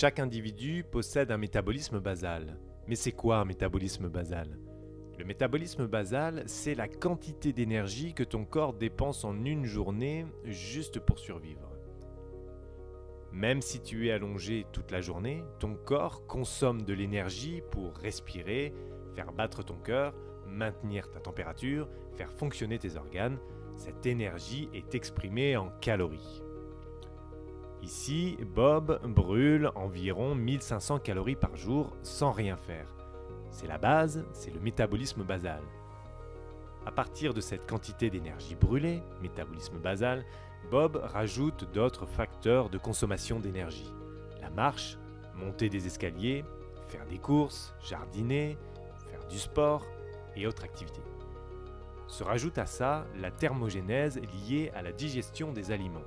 Chaque individu possède un métabolisme basal. Mais c'est quoi un métabolisme basal? Le métabolisme basal, c'est la quantité d'énergie que ton corps dépense en une journée juste pour survivre. Même si tu es allongé toute la journée, ton corps consomme de l'énergie pour respirer, faire battre ton cœur, maintenir ta température, faire fonctionner tes organes. Cette énergie est exprimée en calories. Ici, Bob brûle environ 1500 calories par jour sans rien faire. C'est la base, c'est le métabolisme basal. À partir de cette quantité d'énergie brûlée, métabolisme basal, Bob rajoute d'autres facteurs de consommation d'énergie. La marche, monter des escaliers, faire des courses, jardiner, faire du sport et autres activités. Se rajoute à ça la thermogénèse liée à la digestion des aliments.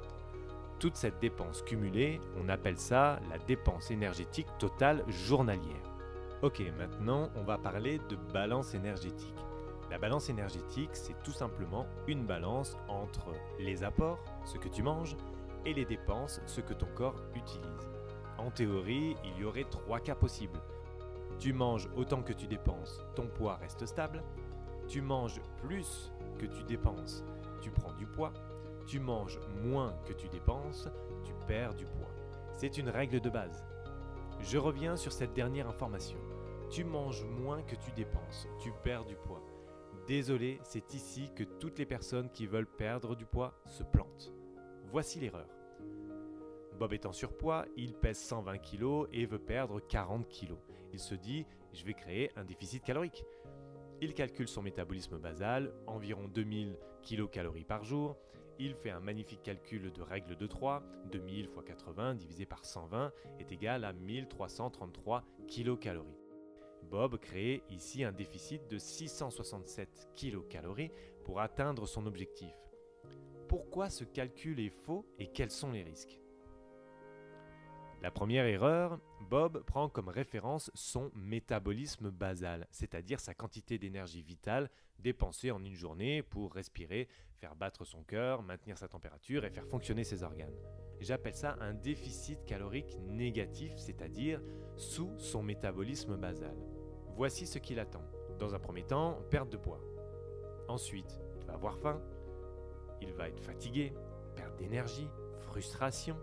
Toute cette dépense cumulée, on appelle ça la dépense énergétique totale journalière. Ok, maintenant on va parler de balance énergétique. La balance énergétique, c'est tout simplement une balance entre les apports, ce que tu manges, et les dépenses, ce que ton corps utilise. En théorie, il y aurait 3 cas possibles. Tu manges autant que tu dépenses, ton poids reste stable. Tu manges plus que tu dépenses, tu prends du poids. Tu manges moins que tu dépenses, tu perds du poids. C'est une règle de base. Je reviens sur cette dernière information. Tu manges moins que tu dépenses, tu perds du poids. Désolé, c'est ici que toutes les personnes qui veulent perdre du poids se plantent. Voici l'erreur. Bob est en surpoids, il pèse 120 kg et veut perdre 40 kg. Il se dit, je vais créer un déficit calorique. Il calcule son métabolisme basal, environ 2000 kcal par jour. Il fait un magnifique calcul de règle de 3, 2000 x 80 divisé par 120 est égal à 1333 kcal. Bob crée ici un déficit de 667 kcal pour atteindre son objectif. Pourquoi ce calcul est faux et quels sont les risques? La première erreur, Bob prend comme référence son métabolisme basal, c'est-à-dire sa quantité d'énergie vitale dépensée en une journée pour respirer, faire battre son cœur, maintenir sa température et faire fonctionner ses organes. J'appelle ça un déficit calorique négatif, c'est-à-dire sous son métabolisme basal. Voici ce qu'il attend. Dans un premier temps, perte de poids. Ensuite, il va avoir faim, il va être fatigué, perte d'énergie, frustration.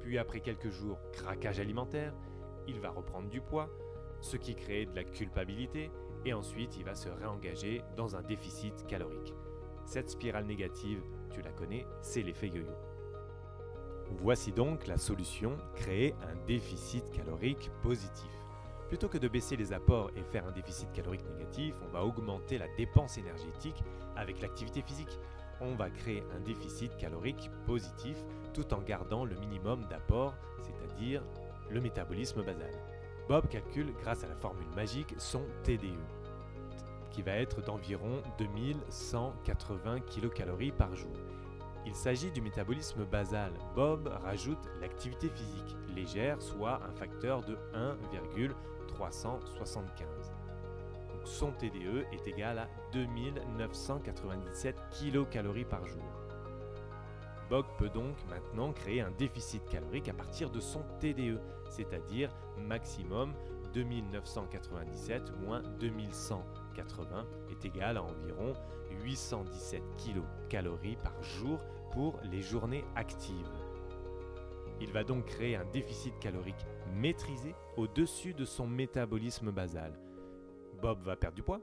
Puis après quelques jours, craquage alimentaire, il va reprendre du poids, ce qui crée de la culpabilité, et ensuite il va se réengager dans un déficit calorique. Cette spirale négative, tu la connais, c'est l'effet yo-yo. Voici donc la solution, créer un déficit calorique positif. Plutôt que de baisser les apports et faire un déficit calorique négatif, on va augmenter la dépense énergétique avec l'activité physique. On va créer un déficit calorique positif tout en gardant le minimum d'apport, c'est-à-dire le métabolisme basal. Bob calcule grâce à la formule magique son TDE, qui va être d'environ 2180 kcal par jour. Il s'agit du métabolisme basal. Bob rajoute l'activité physique légère, soit un facteur de 1,375. Son TDE est égal à 2997 kcal par jour. Bob peut donc maintenant créer un déficit calorique à partir de son TDE, c'est-à-dire maximum 2997 moins 2180 est égal à environ 817 kcal par jour pour les journées actives. Il va donc créer un déficit calorique maîtrisé au-dessus de son métabolisme basal. Bob va perdre du poids,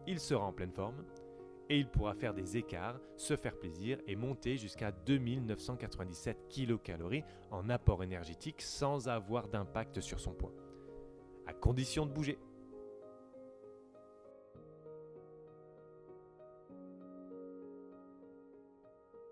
il sera en pleine forme et il pourra faire des écarts, se faire plaisir et monter jusqu'à 2997 kcal en apport énergétique sans avoir d'impact sur son poids. À condition de bouger.